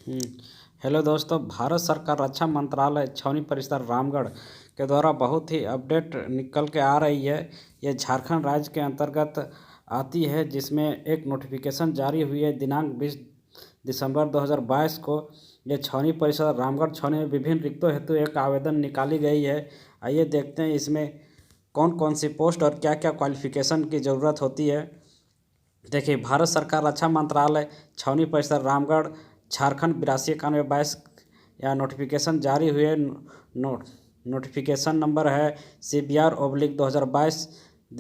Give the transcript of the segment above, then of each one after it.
हम्म, hello दोस्तों। भारत सरकार रक्षा मंत्रालय छावनी परिसर रामगढ़ के द्वारा बहुत ही अपडेट निकल के आ रही है। ये झारखंड राज्य के अंतर्गत आती है, जिसमें एक नोटिफिकेशन जारी हुई है दिनांक 20 दिसंबर 2022 को। ये छावनी परिसर रामगढ़ छावनी में विभिन्न रिक्तों हेतु एक आवेदन निकाली गई है। आइए देखते हैं इसमें कौन कौन सी पोस्ट और क्या क्या क्वालिफिकेशन की ज़रूरत होती है। देखिए, भारत सरकार रक्षा मंत्रालय छावनी परिसर रामगढ़ झारखंड 8291/22 या नोटिफिकेशन जारी हुए। नोटिफिकेशन नंबर है CBR/2022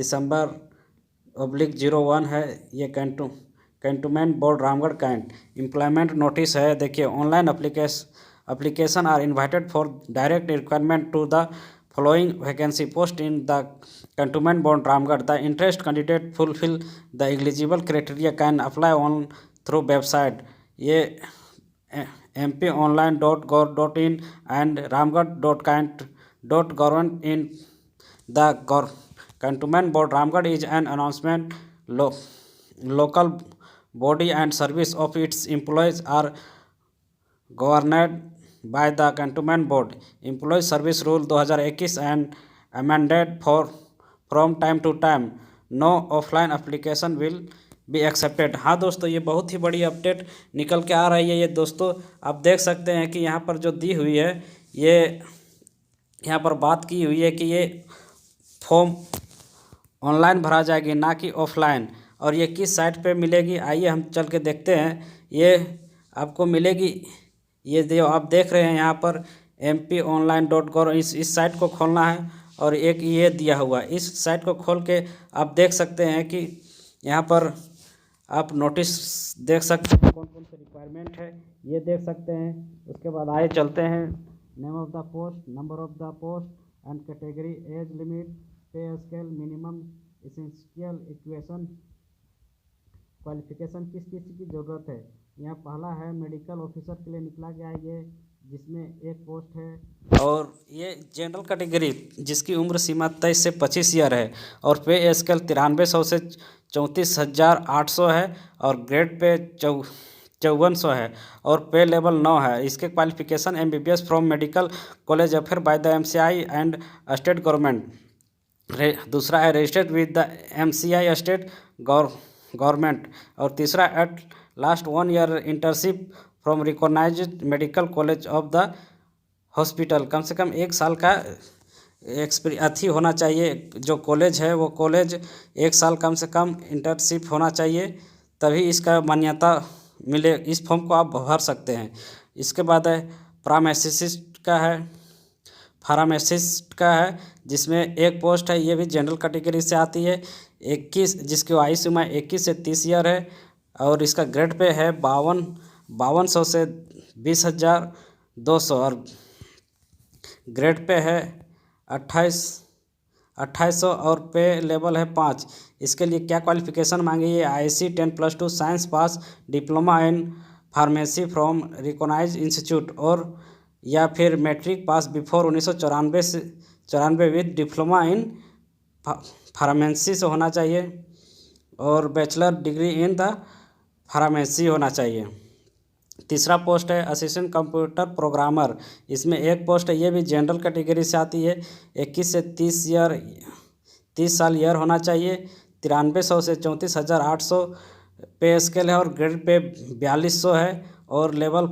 December/01 है। ये cantonment board Ramgarh cantt employment notice है। देखिए, online application are invited for direct requirement to the following vacancy post in the cantonment board Ramgarh. The interest candidate fulfill the eligible criteria can apply on through website ये mponline.gov.in and ramgarh.cant.government in the cantonment board Ramgarh is an announcement. Local body and service of its employees are governed by the cantonment board employee service rule 2021 and amended from time to time. No offline application will be accepted। हाँ दोस्तों, ये बहुत ही बड़ी update निकल के आ रही है। ये दोस्तों आप देख सकते हैं कि यहाँ पर जो दी हुई है, ये यहाँ पर बात की हुई है कि ये फॉर्म ऑनलाइन भरा जाएगी, ना कि ऑफलाइन। और ये किस साइट पे मिलेगी, आइए हम चल के देखते हैं। ये आपको मिलेगी, ये जो आप देख रहे हैं यहाँ पर mponline.gov, इस साइट को खोलना है। और एक ये दिया हुआ, इस साइट को खोल के आप देख सकते हैं कि यहाँ पर आप नोटिस देख सकते हैं कौन कौन से रिक्वायरमेंट है, ये देख सकते हैं। उसके बाद आए चलते हैं, name of the post, number of the post and category, age limit, पे scale, minimum essential equation, qualification किस किस की ज़रूरत है। यहाँ पहला है मेडिकल ऑफिसर के लिए निकला गया है ये, जिसमें एक पोस्ट है। और ये जनरल कैटेगरी जिसकी उम्र सीमा 23 से 25 ईयर है। और पे स्केल 9300 से 34,800 है। और ग्रेड पे 5400 है। और पे लेवल 9 है। इसके qualification MBBS from medical college affair by the MCI and state government. दूसरा है registered with the MCI state government. और तीसरा at least 1 year internship from recognised medical college of the hospital. कम से कम 1 साल का अथी होना चाहिए, जो कॉलेज है वो कॉलेज 1 साल कम से कम इंटर्नशिप होना चाहिए, तभी इसका मान्यता मिले। इस फॉर्म को आप भर सकते हैं। इसके बाद है फार्मासिस्ट का है, जिसमें एक पोस्ट है। ये भी जनरल कैटेगरी से आती है। 21 जिसकी आयु सीमा 21 से 30 ईयर है। और इसका ग्रेड पे है 5200 से 20,200। और ग्रेड पे है 2800 और पे लेवल है 5। इसके लिए क्या क्वालिफिकेशन मांगी है, IC 10+2 science pass, diploma in pharmacy from recognise institute, और या फिर matric pass before 1994 with diploma in pharmacy से होना चाहिए। और bachelor degree in the pharmacy होना चाहिए। तीसरा पोस्ट है असिस्टेंट कंप्यूटर प्रोग्रामर। इसमें एक पोस्ट है, ये भी जनरल कैटेगरी से आती है। 21 से 30 साल ईयर होना चाहिए। 9300 से 34,800 पे स्केल है। और ग्रेड पे 4200 है। और लेवल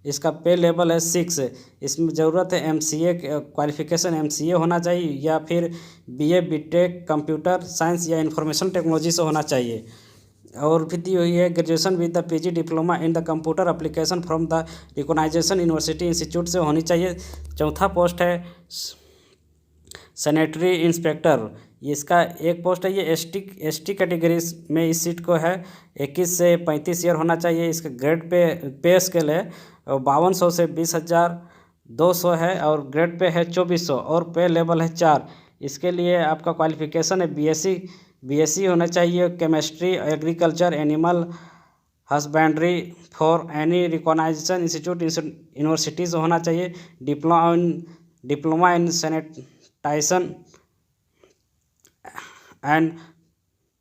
इसका पे लेवल है 6। इसमें ज़रूरत है MCA क्वालिफिकेशन MCA होना चाहिए, या फिर BA BTech कंप्यूटर साइंस या इंफॉर्मेशन टेक्नोलॉजी से होना चाहिए। और भी दी हुई है graduation with the PG diploma in the computer application from the recognisation university institute से होनी चाहिए। चौथा पोस्ट है सैनिटरी इंस्पेक्टर। इसका एक पोस्ट है, ये ST कैटेगरी में इस सीट को है। 21 से 35 ईयर होना चाहिए। इसका ग्रेड पे स्केल है 5200 से 20,200 है। और ग्रेड पे है 2400। और पे लेवल है 4। इसके लिए आपका क्वालिफिकेशन है BSc होना चाहिए। Chemistry, agriculture, animal husbandry for any recognisation institute universities होना चाहिए। Diploma in sanitisation and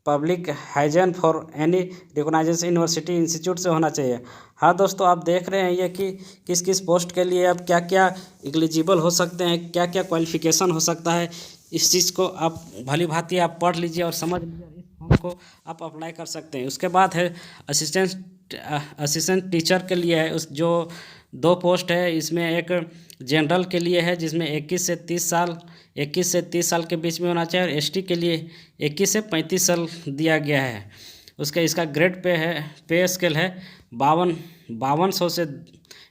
public hygiene for any recognisation university institute से होना चाहिए। हाँ दोस्तों, आप देख रहे हैं ये कि किस किस पोस्ट के लिए अब क्या क्या एलिजिबल हो सकते हैं, क्या क्या क्वालिफिकेशन हो सकता है। इस चीज़ को आप भली भांति आप पढ़ लीजिए और समझ लीजिए, इस फॉर्म को आप अप्लाई कर सकते हैं। उसके बाद है असिस्टेंट टीचर के लिए है, उस जो 2 पोस्ट है, इसमें एक जनरल के लिए है जिसमें 21 से 30 साल के बीच में होना चाहिए, और एसटी के लिए 21 से 35 साल दिया गया है। इसका ग्रेड पे स्केल है 5200 से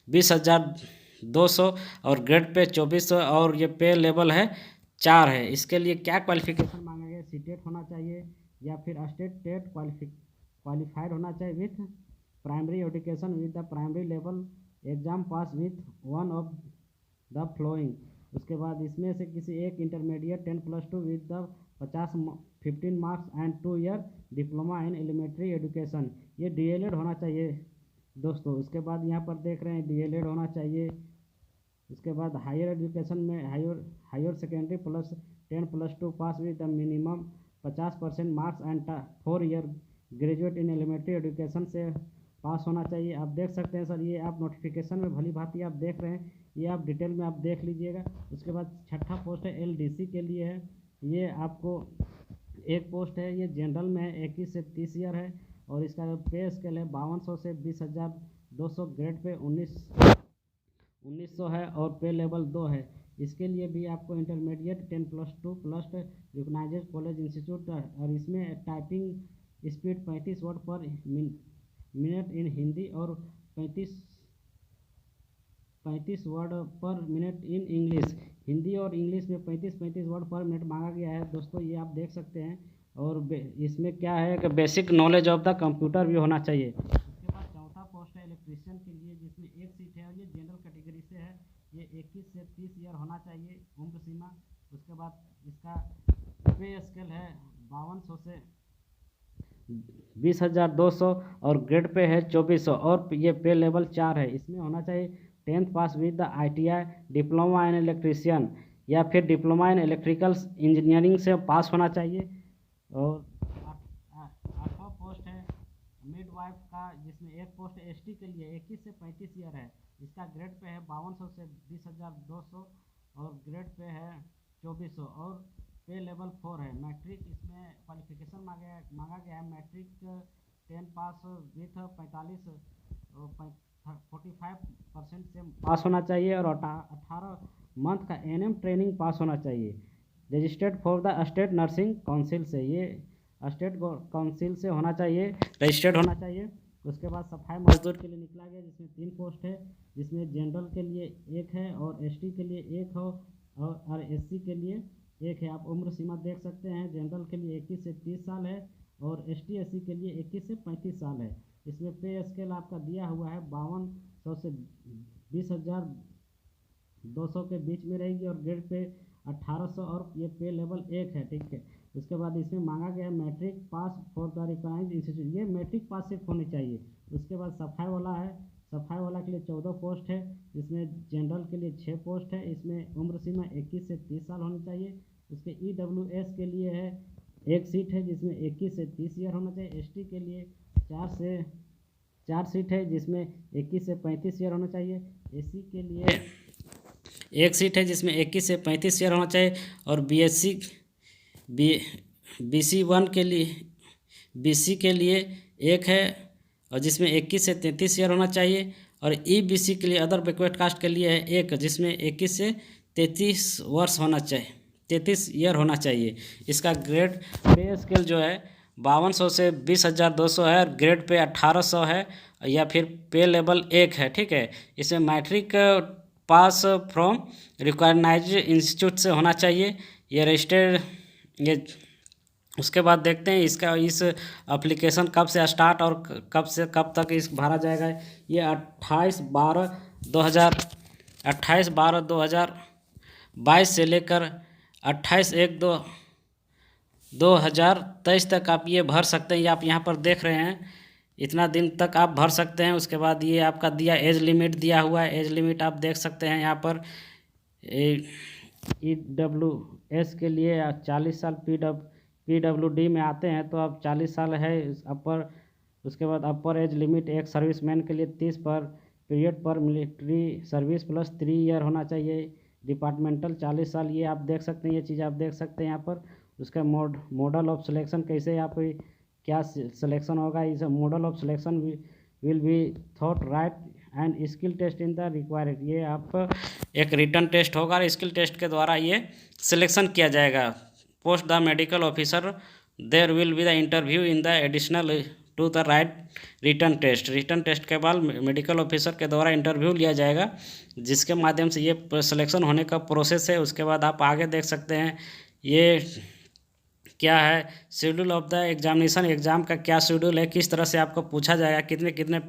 20,200, और ग्रेड पे 2400, और ये पे लेवल है 4 है। इसके लिए क्या क्वालिफिकेशन मांगा गया, सीटेट होना चाहिए या फिर स्टेट टेट क्वालिफाइड होना चाहिए with primary education with the primary level exam pass with one of the flowing. उसके बाद इसमें से किसी एक intermediate 10+2 with the 15 marks and 2 year diploma in elementary education. ये डीएलएड होना चाहिए दोस्तों। उसके बाद यहाँ पर देख रहे हैं डीएलएड होना चाहिए। उसके बाद हायर एजुकेशन में higher secondary plus 10+2 pass with the minimum 50% marks and 4 year graduate in elementary education से पास होना चाहिए। आप देख सकते हैं सर, ये आप नोटिफिकेशन में भली भांति आप देख रहे हैं, ये आप डिटेल में आप देख लीजिएगा। उसके बाद 6ठा पोस्ट है एलडीसी के लिए है। ये आपको एक पोस्ट है, ये जनरल में है, 21 से 30 ईयर है, और इसका पे स्केल है 5200 से 20,200, ग्रेड पे 1900 है, और पे लेवल 2 है। इसके लिए भी आपको intermediate 10+2 plus recognised college institute, और इसमें typing speed 35 word per minute in Hindi और 35 word per minute in English. Hindi और इंग्लिश में 35 वर्ड पर मिनट मांगा गया है दोस्तों, ये आप देख सकते हैं। और इसमें क्या है कि basic knowledge of the computer भी होना चाहिए। उसके बाद 4था पोस्ट है इलेक्ट्रीशियन के लिए, जिसमें एक सीट है, और ये जनरल कैटेगरी से है। ये 21 से 30 ईयर होना चाहिए उम्र सीमा। उसके बाद इसका पे स्केल है 5200 से 20,200, और ग्रेड पे है 2400, और ये पे लेवल 4 है। इसमें होना चाहिए 10th pass with the ITI diploma in electrician या फिर डिप्लोमा इन इलेक्ट्रिकल इंजीनियरिंग से पास होना चाहिए। और 8वां पोस्ट है मिडवाइफ का, जिसमें एक पोस्ट एसटी के लिए 21 से 35 ईयर है। इसका ग्रेड पे है 5200 से 20,200, और ग्रेड पे है 2400, और पे लेवल 4 है। मैट्रिक इसमें क्वालिफिकेशन मांगा गया है, मैट्रिक 10 पास विथ 45% से पास होना चाहिए, और 18 मंथ का एनएम ट्रेनिंग पास होना चाहिए। Registered for the state nursing council से, ये स्टेट काउंसिल से होना चाहिए, रजिस्टर्ड होना चाहिए। उसके बाद सफाई मजदूर के लिए निकला गया, जिसमें 3 पोस्ट है, जिसमें जनरल के लिए 1 है, और एसटी के लिए 1 हो, और एससी के लिए 1 है। आप उम्र सीमा देख सकते हैं, जनरल के लिए 21 से 30 साल है, और एसटी एससी के लिए 21 से 35 साल है। इसमें पे स्केल आपका दिया हुआ है 5200 से 20,200 के बीच में रहेगी, और ग्रेड पे 1800, और ये पे लेवल 1 है, ठीक है। उसके बाद इसमें मांगा गया matric pass for the recognised institute, ये मैट्रिक पास सिर्फ होनी चाहिए। उसके बाद सफाई वाला है, सफाई वाला के लिए 14 पोस्ट है, इसमें जनरल के लिए 6 पोस्ट है। इसमें उम्र सीमा 21 से 30 साल होनी चाहिए। उसके EWS के लिए है 1 सीट है, जिसमें 21 से 30 ईयर होना चाहिए। एसटी के लिए 4 सीट है, जिसमें 21 से 35 ईयर होना चाहिए। एससी के लिए 1 सीट है, जिसमें 21 से 35 ईयर होना चाहिए। और BC1 के लिए BC के लिए 1 है, और जिसमें 21 से 33 ईयर होना चाहिए। और EBC के लिए अदर बैकवर्ड कास्ट के लिए है 1, जिसमें 21 से 33 वर्ष होना चाहिए, 33 ईयर होना चाहिए। इसका ग्रेड पे स्केल जो है 5200 से 20,200 है, और ग्रेड पे 1800 है, या फिर पे लेवल 1 है, ठीक है। इसमें matric pass from recognised institute से होना चाहिए, ये रजिस्टर्ड। ये उसके बाद देखते हैं इसका इस एप्लीकेशन कब से स्टार्ट और कब से कब तक इस भरा जाएगा। ये 28/12/2022 से लेकर 28/1/2023 तक आप ये भर सकते हैं। ये आप यहाँ पर देख रहे हैं, इतना दिन तक आप भर सकते हैं। उसके बाद ये आपका दिया एज लिमिट दिया हुआ है, एज लिमिट आप देख सकते हैं यहाँ पर। EWS के लिए 40 साल, PWD में आते हैं तो अब 40 साल है अपर। उसके बाद अपर एज लिमिट एक सर्विसमैन के लिए 30 पर पीरियड पर मिलिट्री सर्विस प्लस 3 ईयर होना चाहिए। डिपार्टमेंटल 40 साल, ये आप देख सकते हैं, ये चीज़ आप देख सकते हैं यहाँ पर। उसका मॉडल ऑफ सिलेक्शन कैसे आप क्या सिलेक्शन होगा, इस model of selection will be thought write and skill test in the required. ये आप एक रिटर्न टेस्ट होगा और स्किल टेस्ट के द्वारा ये सिलेक्शन किया जाएगा। Post the medical officer there will be the interview in the additional to the write return test. Return test के बाद मेडिकल ऑफिसर के द्वारा इंटरव्यू लिया जाएगा, जिसके माध्यम से ये सिलेक्शन होने का प्रोसेस है। उसके बाद आप आगे देख सकते हैं ये क्या है, schedule of the examination, exam का क्या शेड्यूल है, किस तरह से आपको पूछा जाएगा, कितने कितने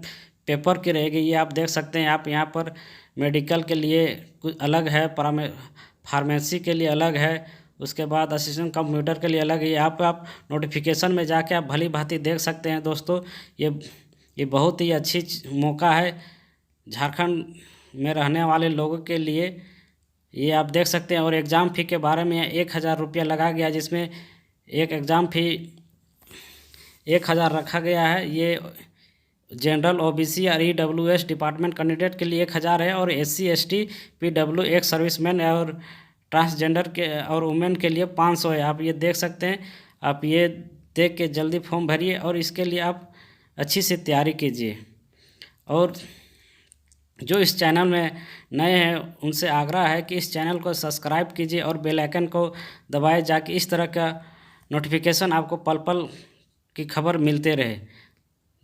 पेपर की रहेगी, ये आप देख सकते हैं। आप यहाँ पर मेडिकल के लिए कुछ अलग है, फार्मेसी के लिए अलग है, उसके बाद असिस्टेंट कंप्यूटर के लिए अलग है। यहाँ पे आप नोटिफिकेशन में जाके आप भली भांति देख सकते हैं दोस्तों। ये बहुत ही अच्छी मौका है झारखंड में रहने वाले लोगों के लिए, ये आप देख सकते हैं। और एग्ज़ाम फ़ी के बारे में 1000 रुपया लगा गया, जिसमें एक एग्ज़ाम फ़ी 1000 रखा गया है। ये जनरल OBC और EWS डिपार्टमेंट कैंडिडेट के लिए 1000 है, और SC ST PW एक सर्विसमैन और ट्रांसजेंडर के और वुमेन के लिए 500 है। आप ये देख सकते हैं। आप ये देख के जल्दी फॉर्म भरिए और इसके लिए आप अच्छी से तैयारी कीजिए। और जो इस चैनल में नए हैं उनसे आग्रह है कि इस चैनल को सब्सक्राइब कीजिए और बेल आइकन को दबाएं, जाकि इस तरह का नोटिफिकेशन आपको पल पल की खबर मिलते रहे।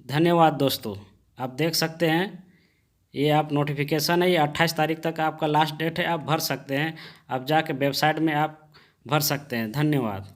धन्यवाद दोस्तों। आप देख सकते हैं ये आप नोटिफिकेशन है, ये 28 तारीख तक आपका लास्ट डेट है, आप भर सकते हैं। आप जाके वेबसाइट में आप भर सकते हैं। धन्यवाद।